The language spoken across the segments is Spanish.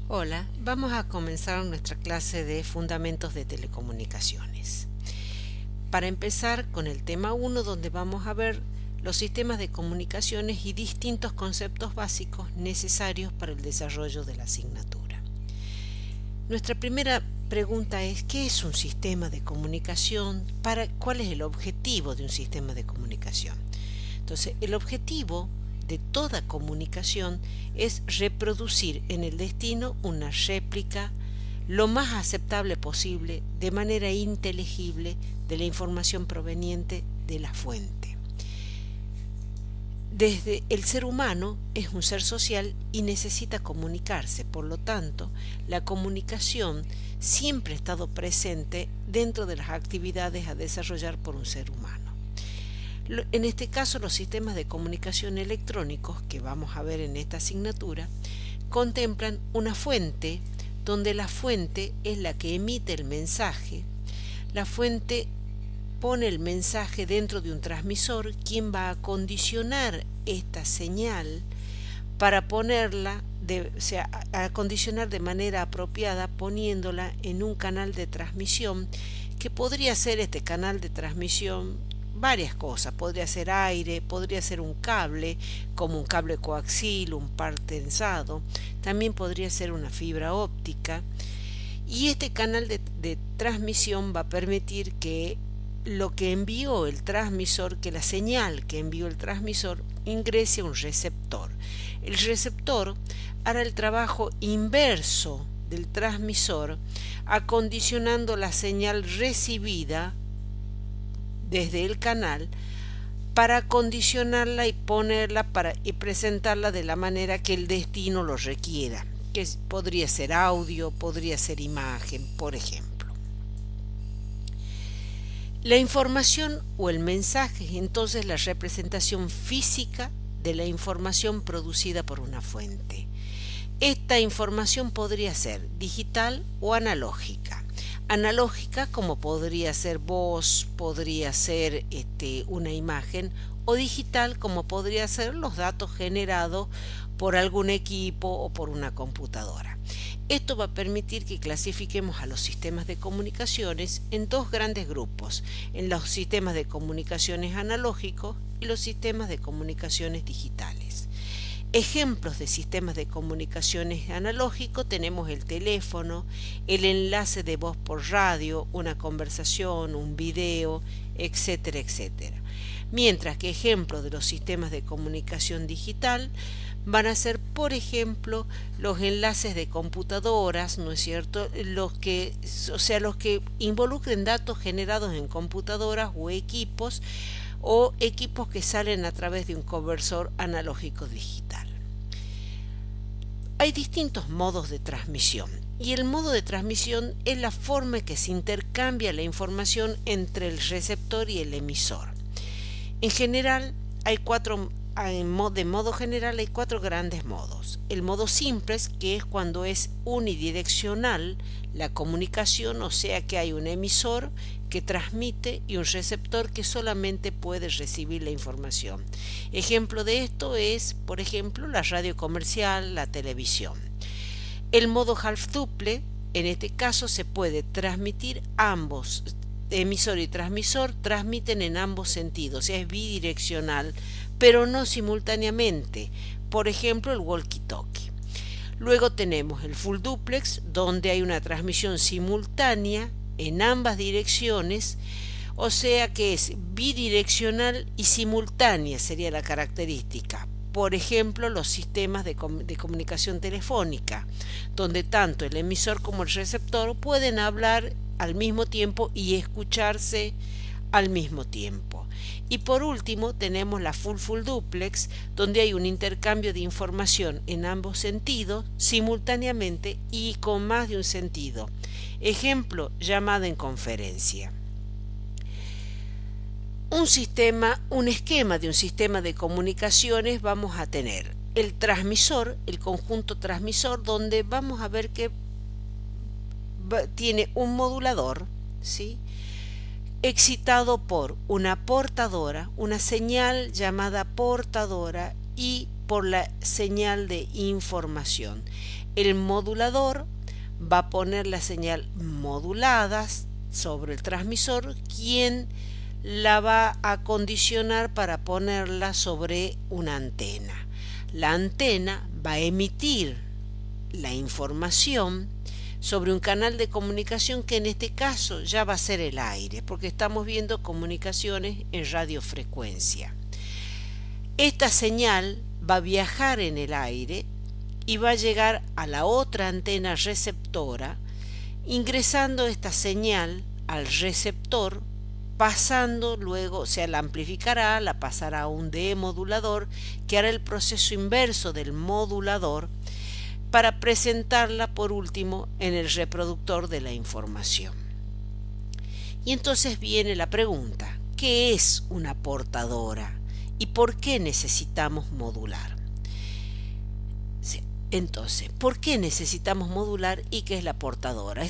Hola, vamos a comenzar nuestra clase de Fundamentos de Telecomunicaciones. Para empezar con el tema 1, donde vamos a ver los sistemas de comunicaciones y distintos conceptos básicos necesarios para el desarrollo de la asignatura. Nuestra primera pregunta es: ¿qué es un sistema de comunicación? ¿Cuál es el objetivo de un sistema de comunicación? Entonces, el objetivo de toda comunicación es reproducir en el destino una réplica lo más aceptable posible, de manera inteligible, de la información proveniente de la fuente. Desde el ser humano es un ser social y necesita comunicarse, por lo tanto, la comunicación siempre ha estado presente dentro de las actividades a desarrollar por un ser humano. En este caso, los sistemas de comunicación electrónicos que vamos a ver en esta asignatura contemplan una fuente donde la fuente es la que emite el mensaje. La fuente pone el mensaje dentro de un transmisor, quien va a condicionar esta señal para ponerla, a condicionar de manera apropiada, poniéndola en un canal de transmisión, que podría ser este canal de transmisión varias cosas. Podría ser aire, podría ser un cable, como un cable coaxil, un par tensado, también podría ser una fibra óptica, y este canal de transmisión va a permitir que lo que envió el transmisor, que la señal que envió el transmisor ingrese a un receptor. El receptor hará el trabajo inverso del transmisor, acondicionando la señal recibida desde el canal para condicionarla y ponerla y presentarla de la manera que el destino lo requiera, que podría ser audio, podría ser imagen, por ejemplo. La información o el mensaje es entonces la representación física de la información producida por una fuente. Esta información podría ser digital o analógica. Analógica, como podría ser voz, podría ser una imagen, o digital, como podría ser los datos generados por algún equipo o por una computadora. Esto va a permitir que clasifiquemos a los sistemas de comunicaciones en dos grandes grupos: en los sistemas de comunicaciones analógicos y los sistemas de comunicaciones digitales. Ejemplos de sistemas de comunicaciones analógicos tenemos el teléfono, el enlace de voz por radio, una conversación, un video, etcétera, etcétera. Mientras que ejemplos de los sistemas de comunicación digital van a ser, por ejemplo, los enlaces de computadoras, ¿no es cierto? Los que involucren datos generados en computadoras o equipos que salen a través de un conversor analógico digital. Hay distintos modos de transmisión, y el modo de transmisión es la forma en que se intercambia la información entre el receptor y el emisor. En general, de modo general hay cuatro grandes modos. El modo simple, que es cuando es unidireccional la comunicación, o sea que hay un emisor que transmite y un receptor que solamente puede recibir la información. Ejemplo de esto es, por ejemplo, la radio comercial, la televisión. El modo half-duple, en este caso se puede transmitir ambos. Emisor y transmisor transmiten en ambos sentidos, o sea, es bidireccional, pero no simultáneamente. Por ejemplo, el walkie-talkie. Luego tenemos el full duplex, donde hay una transmisión simultánea en ambas direcciones, o sea que es bidireccional y simultánea sería la característica. Por ejemplo, los sistemas de comunicación telefónica, donde tanto el emisor como el receptor pueden hablar al mismo tiempo y escucharse al mismo tiempo. Y por último tenemos la full duplex, donde hay un intercambio de información en ambos sentidos simultáneamente y con más de un sentido. Ejemplo, llamada en conferencia. Un esquema de un sistema de comunicaciones vamos a tener el transmisor, el conjunto transmisor, donde vamos a ver que tiene un modulador, ¿sí?, excitado por una portadora, una señal llamada portadora, y por la señal de información. El modulador va a poner la señal modulada sobre el transmisor, quien la va a condicionar para ponerla sobre una antena. La antena va a emitir la información sobre un canal de comunicación que en este caso ya va a ser el aire, porque estamos viendo comunicaciones en radiofrecuencia. Esta señal va a viajar en el aire y va a llegar a la otra antena receptora, ingresando esta señal al receptor, pasando luego, o sea, la amplificará, la pasará a un demodulador que hará el proceso inverso del modulador para presentarla por último en el reproductor de la información. Y entonces viene la pregunta, ¿qué es una portadora y por qué necesitamos modular? Entonces, ¿por qué necesitamos modular y qué es la portadora?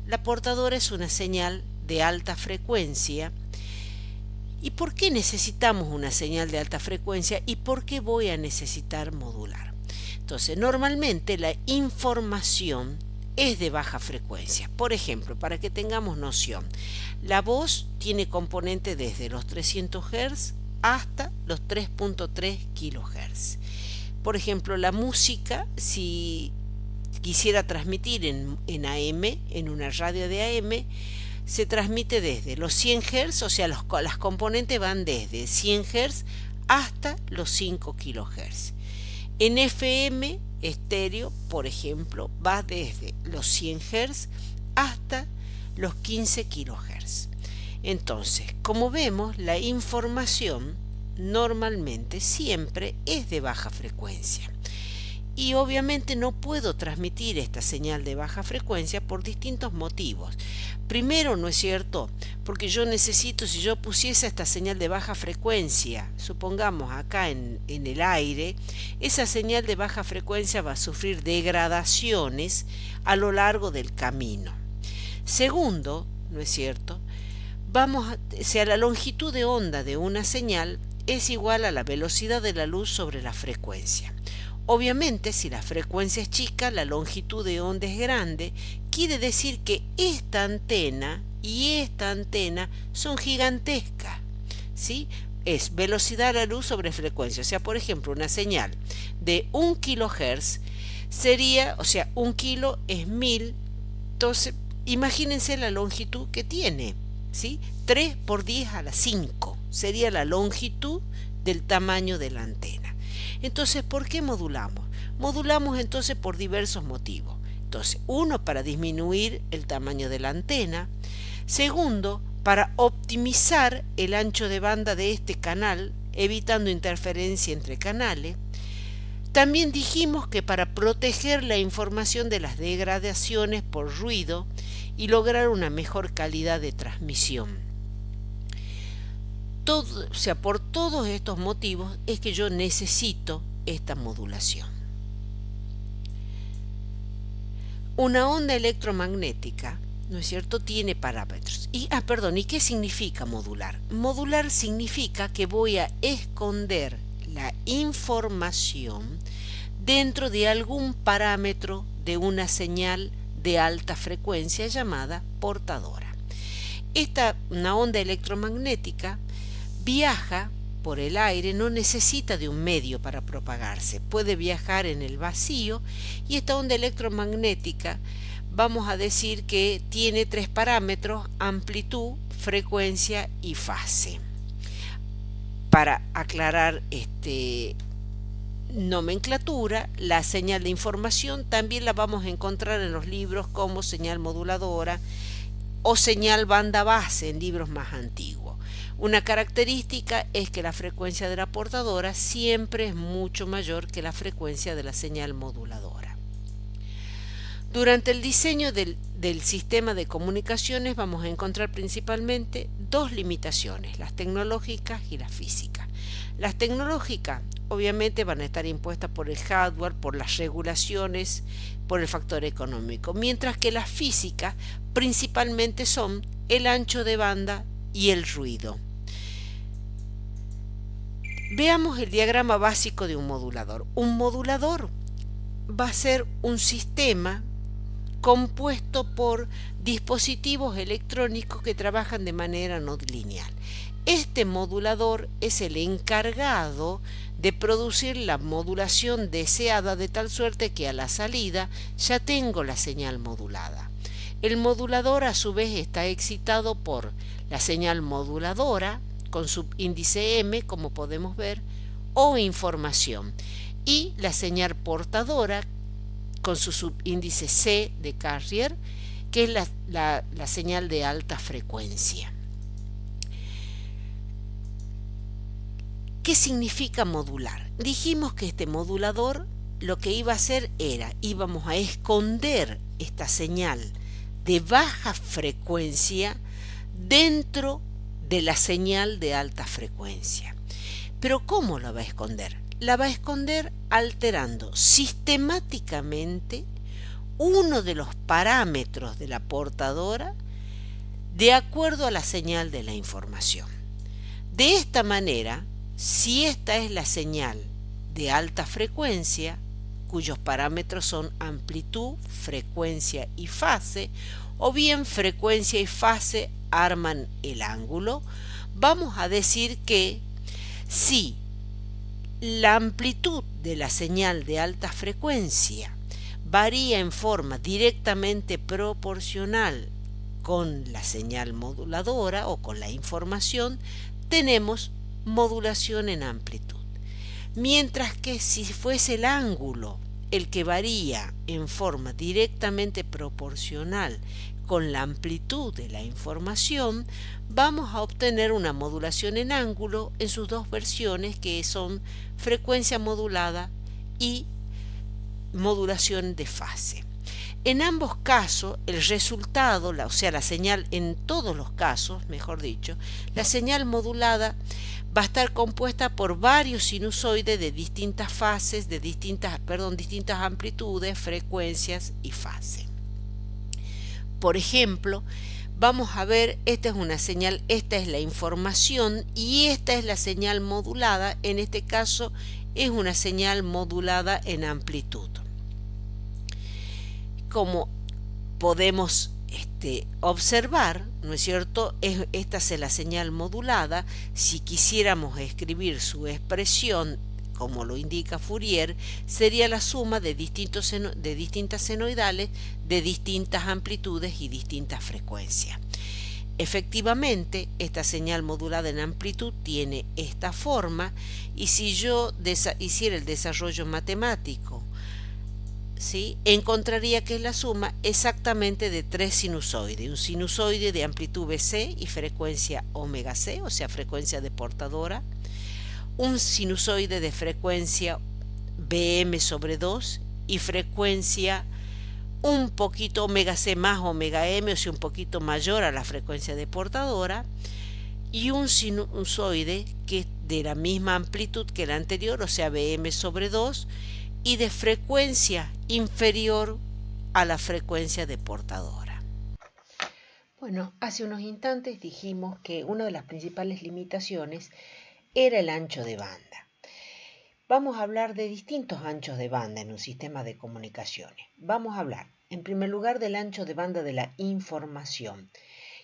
La portadora es una señal de alta frecuencia. ¿Y por qué necesitamos una señal de alta frecuencia y por qué voy a necesitar modular? Entonces, normalmente la información es de baja frecuencia. Por ejemplo, para que tengamos noción, la voz tiene componente desde los 300 Hz hasta los 3.3 kHz. Por ejemplo, la música, si quisiera transmitir en AM, en una radio de AM, se transmite desde los 100 Hz, o sea, las componentes van desde 100 Hz hasta los 5 kHz. En FM, estéreo, por ejemplo, va desde los 100 Hz hasta los 15 kHz. Entonces, como vemos, la información normalmente siempre es de baja frecuencia. Y obviamente no puedo transmitir esta señal de baja frecuencia por distintos motivos. Primero, ¿no es cierto? Porque yo necesito, si yo pusiese esta señal de baja frecuencia, supongamos acá en el aire, esa señal de baja frecuencia va a sufrir degradaciones a lo largo del camino. Segundo, ¿no es cierto? La longitud de onda de una señal es igual a la velocidad de la luz sobre la frecuencia. Obviamente, si la frecuencia es chica, la longitud de onda es grande, quiere decir que esta antena y esta antena son gigantescas, ¿sí? Es velocidad de la luz sobre frecuencia. O sea, por ejemplo, una señal de 1 kHz sería, o sea, 1 kilo es 1000, entonces imagínense la longitud que tiene, ¿sí? 3 por 10 a la 5 sería la longitud del tamaño de la antena. Entonces, ¿por qué modulamos? Modulamos entonces por diversos motivos. Entonces, uno, para disminuir el tamaño de la antena. Segundo, para optimizar el ancho de banda de este canal, evitando interferencia entre canales. También dijimos que para proteger la información de las degradaciones por ruido y lograr una mejor calidad de transmisión. Por todos estos motivos es que yo necesito esta modulación. Una onda electromagnética, ¿no es cierto?, tiene parámetros. ¿Y qué significa modular? Modular significa que voy a esconder la información dentro de algún parámetro de una señal de alta frecuencia llamada portadora. Una onda electromagnética viaja por el aire, no necesita de un medio para propagarse, puede viajar en el vacío, y esta onda electromagnética vamos a decir que tiene 3 parámetros: amplitud, frecuencia y fase. Para aclarar nomenclatura, la señal de información también la vamos a encontrar en los libros como señal moduladora o señal banda base en libros más antiguos. Una característica es que la frecuencia de la portadora siempre es mucho mayor que la frecuencia de la señal moduladora. Durante el diseño del sistema de comunicaciones vamos a encontrar principalmente 2 limitaciones, las tecnológicas y las físicas. Las tecnológicas obviamente van a estar impuestas por el hardware, por las regulaciones, por el factor económico, mientras que las físicas principalmente son el ancho de banda y el ruido. Veamos el diagrama básico de un modulador. Un modulador va a ser un sistema compuesto por dispositivos electrónicos que trabajan de manera no lineal. Este modulador es el encargado de producir la modulación deseada de tal suerte que a la salida ya tengo la señal modulada. El modulador a su vez está excitado por la señal moduladora con subíndice M, como podemos ver, o información, y la señal portadora con su subíndice C de carrier, que es la señal de alta frecuencia. ¿Qué significa modular? Dijimos que este modulador lo que iba a hacer era, íbamos a esconder esta señal de baja frecuencia dentro de la señal de alta frecuencia. Pero ¿cómo la va a esconder? La va a esconder alterando sistemáticamente uno de los parámetros de la portadora de acuerdo a la señal de la información. De esta manera, si esta es la señal de alta frecuencia, cuyos parámetros son amplitud, frecuencia y fase, o bien frecuencia y fase arman el ángulo, vamos a decir que si la amplitud de la señal de alta frecuencia varía en forma directamente proporcional con la señal moduladora o con la información, tenemos modulación en amplitud. Mientras que si fuese el ángulo el que varía en forma directamente proporcional con la amplitud de la información, vamos a obtener una modulación en ángulo en sus dos versiones, que son frecuencia modulada y modulación de fase. En ambos casos, el resultado, o sea, la señal, en todos los casos, mejor dicho, la señal modulada va a estar compuesta por varios sinusoides de distintas fases, distintas amplitudes, frecuencias y fase. Por ejemplo, vamos a ver, esta es una señal, esta es la información y esta es la señal modulada. En este caso es una señal modulada en amplitud. Como podemos observar, ¿no es cierto? Esta es la señal modulada. Si quisiéramos escribir su expresión, como lo indica Fourier, sería la suma de distintas senoidales de distintas amplitudes y distintas frecuencias. Efectivamente, esta señal modulada en amplitud tiene esta forma, y si yo hiciera el desarrollo matemático, ¿sí?, encontraría que es la suma exactamente de tres sinusoides: un sinusoide de amplitud BC y frecuencia omega C, o sea, frecuencia de portadora; un sinusoide de frecuencia BM sobre 2 y frecuencia un poquito omega C más omega M, o sea, un poquito mayor a la frecuencia de portadora; y un sinusoide que es de la misma amplitud que el anterior, o sea, BM sobre 2, y de frecuencia inferior a la frecuencia de portadora. Bueno, hace unos instantes dijimos que una de las principales limitaciones era el ancho de banda. Vamos a hablar de distintos anchos de banda en un sistema de comunicaciones. Vamos a hablar, en primer lugar, del ancho de banda de la información,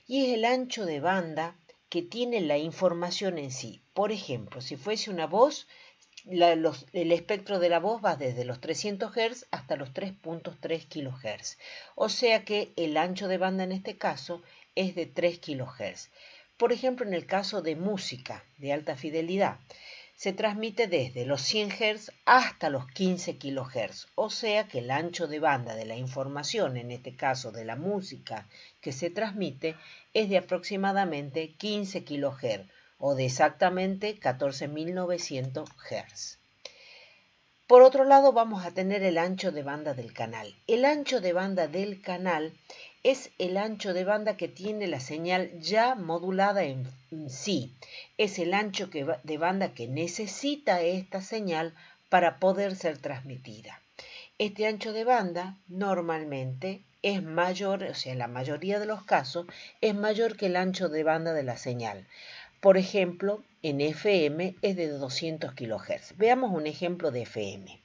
y es el ancho de banda que tiene la información en sí. Por ejemplo, si fuese una voz, el espectro de la voz va desde los 300 Hz hasta los 3.3 kHz. O sea que el ancho de banda en este caso es de 3 kHz. Por ejemplo, en el caso de música de alta fidelidad, se transmite desde los 100 Hz hasta los 15 kHz. O sea que el ancho de banda de la información, en este caso de la música que se transmite, es de aproximadamente 15 kHz. O de exactamente 14.900 Hz. Por otro lado, vamos a tener el ancho de banda del canal. El ancho de banda del canal es el ancho de banda que tiene la señal ya modulada en sí. Es el ancho de banda que necesita esta señal para poder ser transmitida. Este ancho de banda normalmente es mayor, o sea, en la mayoría de los casos, es mayor que el ancho de banda de la señal. Por ejemplo, en FM es de 200 kHz. Veamos un ejemplo de FM.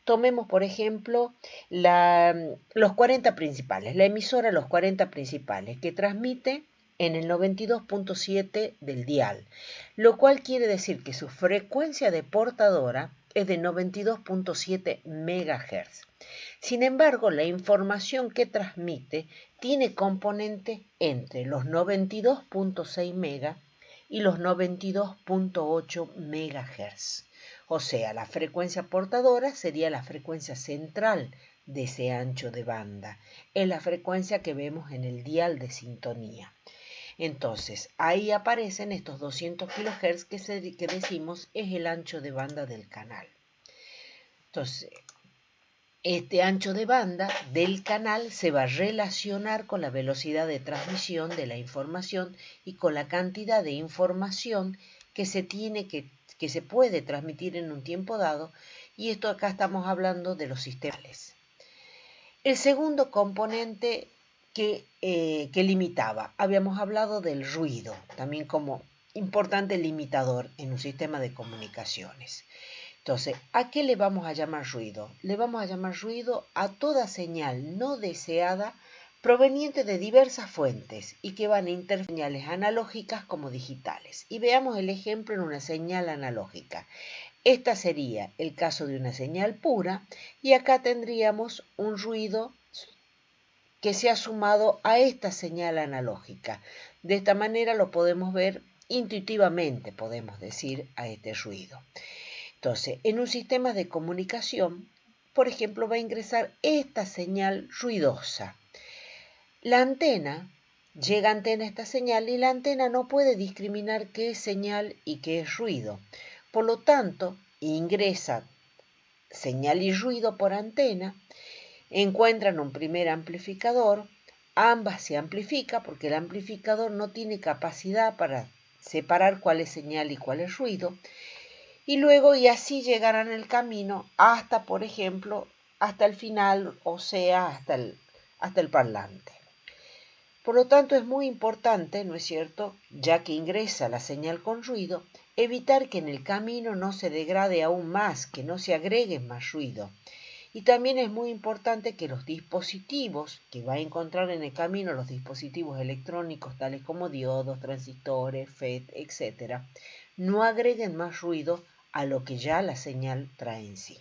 Tomemos, por ejemplo, los 40 principales, la emisora Los 40 principales, que transmite en el 92.7 del dial, lo cual quiere decir que su frecuencia de portadora es de 92.7 MHz. Sin embargo, la información que transmite tiene componente entre los 92.6 MHz y los 92.8 MHz. O sea, la frecuencia portadora sería la frecuencia central de ese ancho de banda. Es la frecuencia que vemos en el dial de sintonía. Entonces, ahí aparecen estos 200 kHz que decimos es el ancho de banda del canal. Entonces, este ancho de banda del canal se va a relacionar con la velocidad de transmisión de la información y con la cantidad de información que se puede transmitir en un tiempo dado, y esto acá estamos hablando de los sistemas. El segundo componente que limitaba, habíamos hablado del ruido, también como importante limitador en un sistema de comunicaciones. Entonces, ¿a qué le vamos a llamar ruido? Le vamos a llamar ruido a toda señal no deseada proveniente de diversas fuentes y que van a interferir en señales analógicas como digitales. Y veamos el ejemplo en una señal analógica. Esta sería el caso de una señal pura, y acá tendríamos un ruido que se ha sumado a esta señal analógica. De esta manera lo podemos ver intuitivamente, podemos decir, a este ruido. Entonces, en un sistema de comunicación, por ejemplo, va a ingresar esta señal ruidosa. La antena, llega antena esta señal y la antena no puede discriminar qué es señal y qué es ruido. Por lo tanto, ingresa señal y ruido por antena, encuentran un primer amplificador, ambas se amplifica porque el amplificador no tiene capacidad para separar cuál es señal y cuál es ruido, y luego y así llegarán el camino hasta, por ejemplo, hasta el final, o sea, hasta el parlante. Por lo tanto, es muy importante, ¿no es cierto?, ya que ingresa la señal con ruido, evitar que en el camino no se degrade aún más, que no se agregue más ruido. Y también es muy importante que los dispositivos que va a encontrar en el camino, los dispositivos electrónicos tales como diodos, transistores, FET, etc., no agreguen más ruido a lo que ya la señal trae en sí.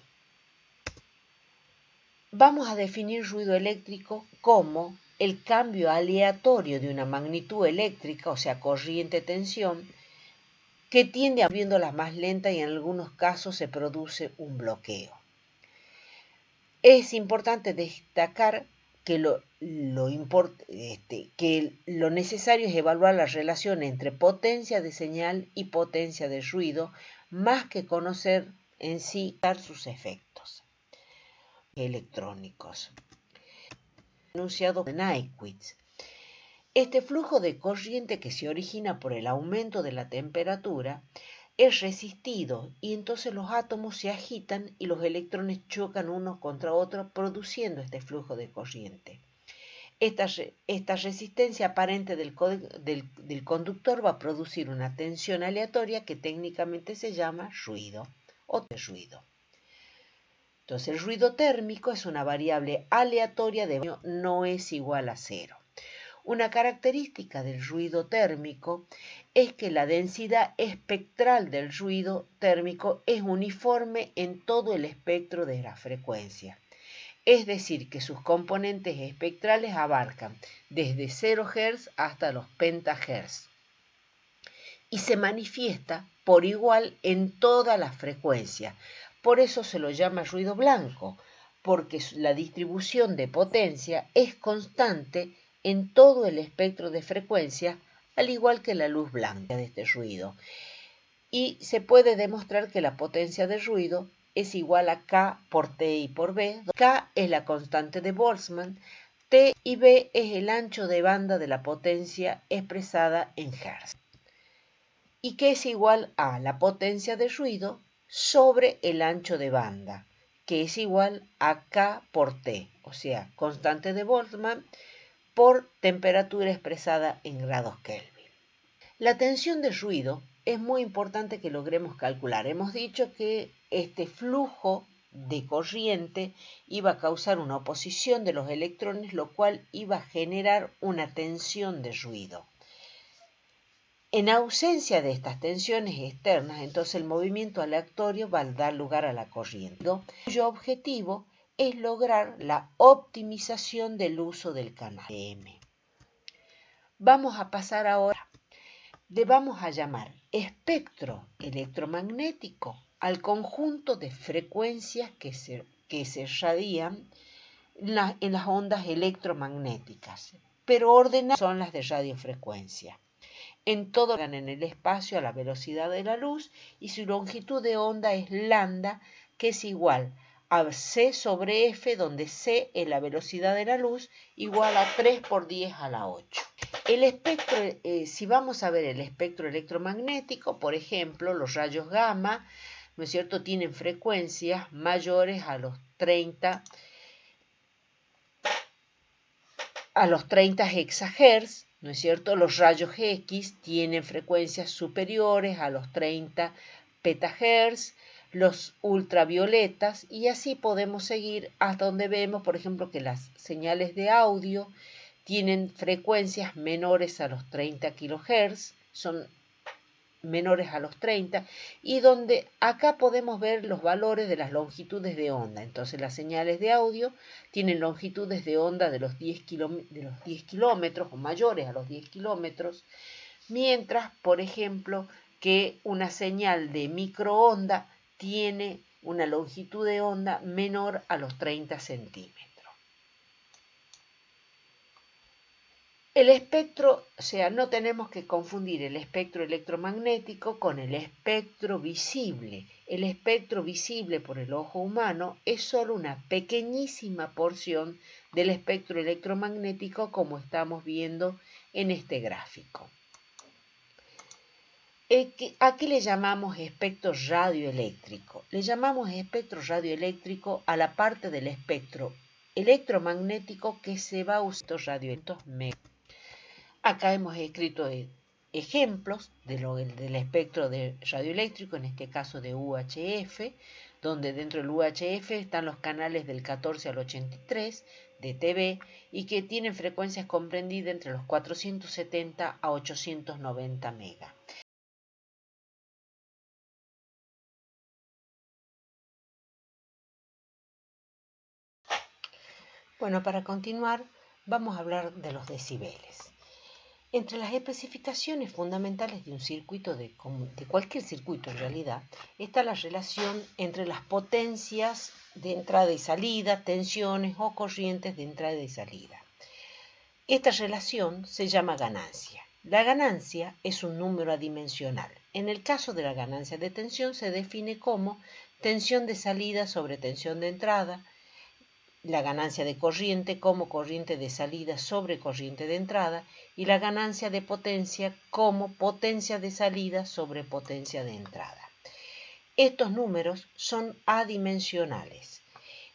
Vamos a definir ruido eléctrico como el cambio aleatorio de una magnitud eléctrica, o sea, corriente-tensión, que tiende a viéndola más lenta y en algunos casos se produce un bloqueo. Es importante destacar que lo necesario es evaluar la relación entre potencia de señal y potencia de ruido, más que conocer en sí sus efectos electrónicos. Enunciado de Nyquist. Este flujo de corriente que se origina por el aumento de la temperatura es resistido y entonces los átomos se agitan y los electrones chocan unos contra otros, produciendo este flujo de corriente. Esta resistencia aparente del conductor va a producir una tensión aleatoria que técnicamente se llama ruido o ruido. Entonces, el ruido térmico es una variable aleatoria de no es igual a cero. Una característica del ruido térmico es que la densidad espectral del ruido térmico es uniforme en todo el espectro de la frecuencia. Es decir, que sus componentes espectrales abarcan desde 0 Hz hasta los pentahertz y se manifiesta por igual en toda la frecuencia. Por eso se lo llama ruido blanco, porque la distribución de potencia es constante en todo el espectro de frecuencia, al igual que la luz blanca de este ruido. Y se puede demostrar que la potencia de ruido es igual a K por T y por B. K es la constante de Boltzmann, T y B es el ancho de banda de la potencia expresada en Hz. Y que es igual a la potencia de ruido sobre el ancho de banda, que es igual a K por T, o sea, constante de Boltzmann por temperatura expresada en grados Kelvin. La tensión de ruido es muy importante que logremos calcular. Hemos dicho que este flujo de corriente iba a causar una oposición de los electrones, lo cual iba a generar una tensión de ruido. En ausencia de estas tensiones externas, entonces el movimiento aleatorio va a dar lugar a la corriente, cuyo objetivo es lograr la optimización del uso del canal M. Vamos a pasar ahora, le vamos a llamar espectro electromagnético al conjunto de frecuencias que se radian en las ondas electromagnéticas, pero ordenadas son las de radiofrecuencia. En todo en el espacio a la velocidad de la luz y su longitud de onda es lambda, que es igual a c sobre f, donde c es la velocidad de la luz, igual a 3 por 10 a la 8. El espectro, si vamos a ver el espectro electromagnético, por ejemplo, los rayos gamma, ¿no es cierto?, tienen frecuencias mayores a los 30 hexahertz, ¿no es cierto? Los rayos X tienen frecuencias superiores a los 30 petahertz, los ultravioletas, y así podemos seguir hasta donde vemos, por ejemplo, que las señales de audio tienen frecuencias menores a los 30 kilohertz, son menores a los 30, y donde acá podemos ver los valores de las longitudes de onda. Entonces las señales de audio tienen longitudes de onda de los 10 kilómetros o mayores a los 10 kilómetros, mientras, por ejemplo, que una señal de microonda tiene una longitud de onda menor a los 30 centímetros. El espectro, o sea, no tenemos que confundir el espectro electromagnético con el espectro visible. El espectro visible por el ojo humano es solo una pequeñísima porción del espectro electromagnético, como estamos viendo en este gráfico. ¿A qué le llamamos espectro radioeléctrico? Le llamamos espectro radioeléctrico a la parte del espectro electromagnético que se va a usar radioeléctricos. Acá hemos escrito ejemplos del espectro radioeléctrico, en este caso de UHF, donde dentro del UHF están los canales del 14 al 83 de TV y que tienen frecuencias comprendidas entre los 470 a 890 megas. Bueno, para continuar, vamos a hablar de los decibeles. Entre las especificaciones fundamentales de un circuito, de cualquier circuito en realidad, está la relación entre las potencias de entrada y salida, tensiones o corrientes de entrada y salida. Esta relación se llama ganancia. La ganancia es un número adimensional. En el caso de la ganancia de tensión se define como tensión de salida sobre tensión de entrada, la ganancia de corriente como corriente de salida sobre corriente de entrada y la ganancia de potencia como potencia de salida sobre potencia de entrada. Estos números son adimensionales.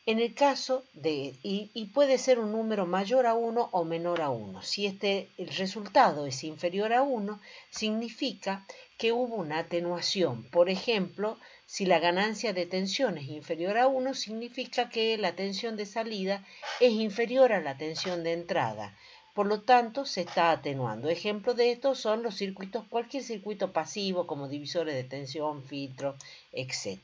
En el caso y puede ser un número mayor a 1 o menor a 1. Si el resultado es inferior a 1, significa que hubo una atenuación. Por ejemplo, si la ganancia de tensión es inferior a 1, significa que la tensión de salida es inferior a la tensión de entrada. Por lo tanto, se está atenuando. Ejemplos de esto son los circuitos, cualquier circuito pasivo como divisores de tensión, filtros, etc.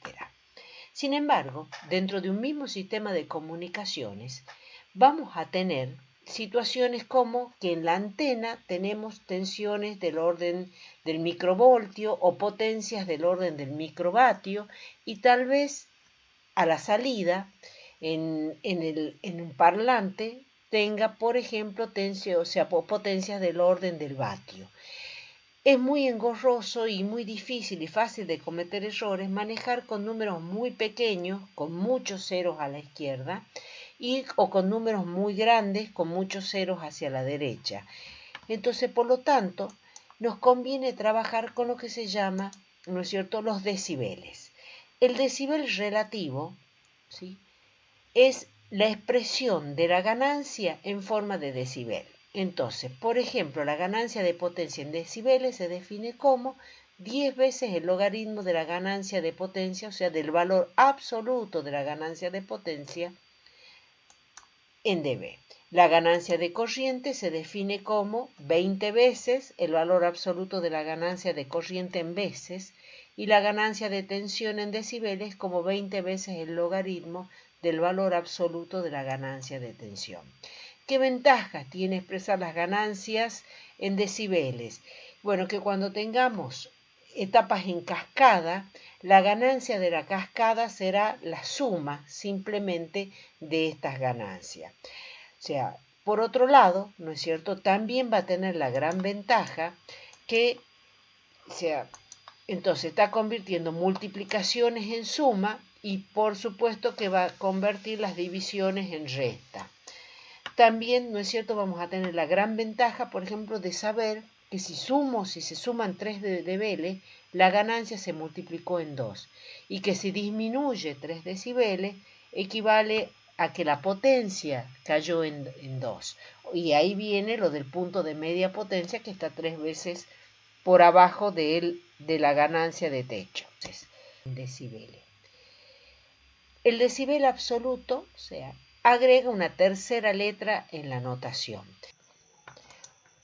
Sin embargo, dentro de un mismo sistema de comunicaciones, vamos a tener situaciones como que en la antena tenemos tensiones del orden del microvoltio o potencias del orden del microvatio, y tal vez a la salida en un parlante tenga, por ejemplo, potencias del orden del vatio. Es muy engorroso y muy difícil y fácil de cometer errores manejar con números muy pequeños, con muchos ceros a la izquierda, o con números muy grandes, con muchos ceros hacia la derecha. Entonces, por lo tanto, nos conviene trabajar con lo que se llama, ¿no es cierto?, los decibeles. El decibel relativo, ¿sí?, es la expresión de la ganancia en forma de decibel. Entonces, por ejemplo, la ganancia de potencia en decibeles se define como 10 veces el logaritmo de la ganancia de potencia, o sea, del valor absoluto de la ganancia de potencia en dB. La ganancia de corriente se define como 20 veces el valor absoluto de la ganancia de corriente en veces y la ganancia de tensión en decibeles como 20 veces el logaritmo del valor absoluto de la ganancia de tensión. ¿Qué ventajas tiene expresar las ganancias en decibeles? Bueno, que cuando tengamos etapas en cascada, la ganancia de la cascada será la suma simplemente de estas ganancias. O sea, por otro lado, ¿no es cierto?, también va a tener la gran ventaja que, entonces está convirtiendo multiplicaciones en suma y por supuesto que va a convertir las divisiones en resta. También, ¿no es cierto?, vamos a tener la gran ventaja, por ejemplo, de saber que si se suman 3 decibeles, la ganancia se multiplicó en 2 y que si disminuye 3 decibeles, equivale a que la potencia cayó en 2. Y ahí viene lo del punto de media potencia que está 3 veces por abajo de la ganancia de techo. Entonces, decibeles. El decibel absoluto, o sea, agrega una tercera letra en la notación.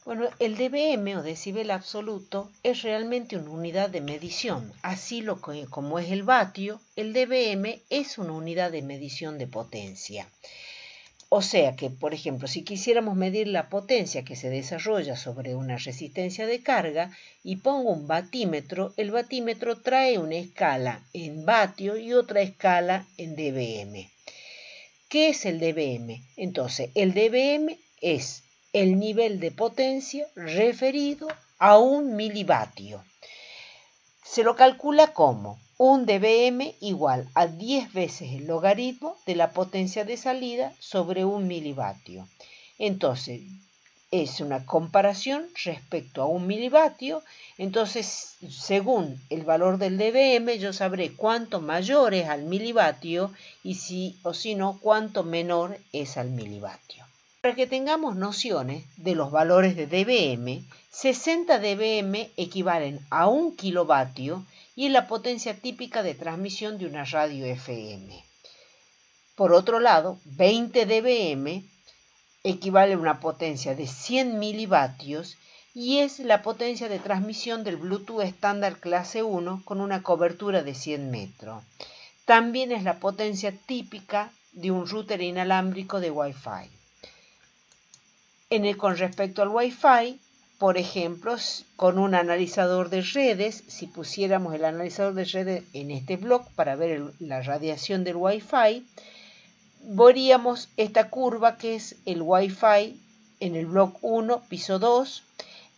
Bueno, el dBm o decibel absoluto es realmente una unidad de medición. Así como es el vatio, el dBm es una unidad de medición de potencia. O sea que, por ejemplo, si quisiéramos medir la potencia que se desarrolla sobre una resistencia de carga y pongo un batímetro, el batímetro trae una escala en vatio y otra escala en dBm. ¿Qué es el dBm? Entonces, el dBm es el nivel de potencia referido a un milivatio. Se lo calcula como un dBm igual a 10 veces el logaritmo de la potencia de salida sobre un milivatio. Entonces, es una comparación respecto a un milivatio. Entonces, según el valor del dBm, yo sabré cuánto mayor es al milivatio y si no, cuánto menor es al milivatio. Para que tengamos nociones de los valores de dBm, 60 dBm equivalen a 1 kilovatio y es la potencia típica de transmisión de una radio FM. Por otro lado, 20 dBm equivale a una potencia de 100 milivatios y es la potencia de transmisión del Bluetooth estándar clase 1 con una cobertura de 100 metros. También es la potencia típica de un router inalámbrico de Wi-Fi. Con respecto al Wi-Fi, por ejemplo, con un analizador de redes, si pusiéramos el analizador de redes en este bloque para ver la radiación del Wi-Fi, veríamos esta curva que es el Wi-Fi en el bloque 1, piso 2.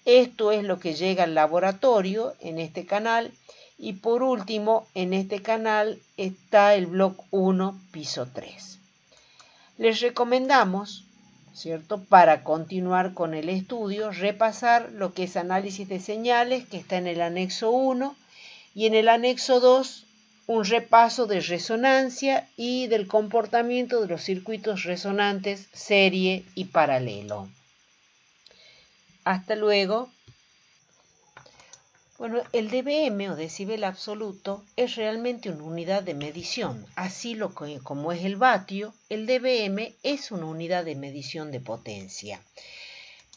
Esto es lo que llega al laboratorio en este canal. Y por último, en este canal está el bloque 1, piso 3. Les recomendamos, ¿cierto?, para continuar con el estudio, repasar lo que es análisis de señales, que está en el anexo 1, y en el anexo 2, un repaso de resonancia y del comportamiento de los circuitos resonantes serie y paralelo. Hasta luego. Bueno, el dBm o decibel absoluto es realmente una unidad de medición. Así como es el vatio, el dBm es una unidad de medición de potencia.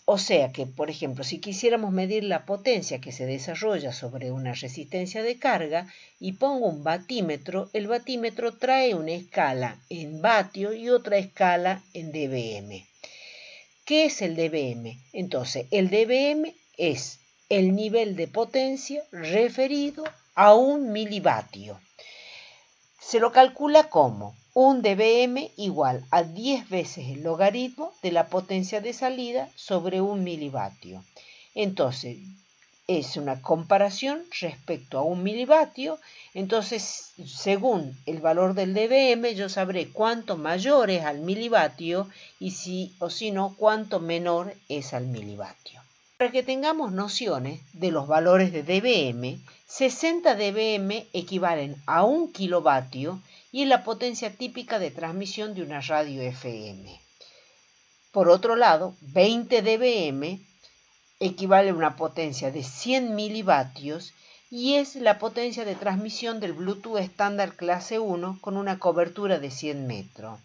O sea que, por ejemplo, si quisiéramos medir la potencia que se desarrolla sobre una resistencia de carga y pongo un batímetro, el batímetro trae una escala en vatio y otra escala en dBm. ¿Qué es el dBm? Entonces, el dBm es el nivel de potencia referido a un milivatio. Se lo calcula como un dBm igual a 10 veces el logaritmo de la potencia de salida sobre un milivatio. Entonces, es una comparación respecto a un milivatio. Entonces, según el valor del dBm, yo sabré cuánto mayor es al milivatio y si no, cuánto menor es al milivatio. Para que tengamos nociones de los valores de dBm, 60 dBm equivalen a 1 kilovatio y es la potencia típica de transmisión de una radio FM. Por otro lado, 20 dBm equivale a una potencia de 100 milivatios y es la potencia de transmisión del Bluetooth estándar clase 1 con una cobertura de 100 metros.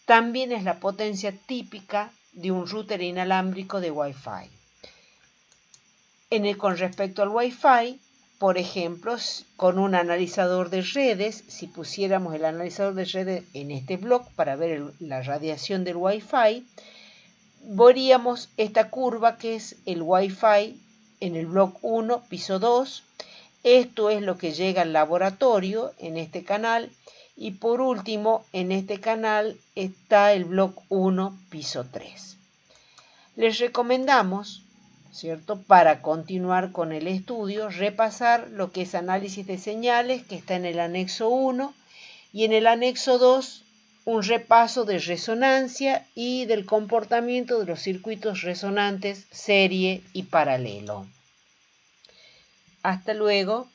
También es la potencia típica de un router inalámbrico de Wi-Fi. Con respecto al Wi-Fi, por ejemplo, con un analizador de redes, si pusiéramos el analizador de redes en este bloque para ver la radiación del Wi-Fi, veríamos esta curva que es el Wi-Fi en el bloque 1, piso 2. Esto es lo que llega al laboratorio en este canal. Y por último, en este canal está el bloque 1, piso 3. Les recomendamos, ¿cierto?, para continuar con el estudio, repasar lo que es análisis de señales, que está en el anexo 1, y en el anexo 2, un repaso de resonancia y del comportamiento de los circuitos resonantes serie y paralelo. Hasta luego.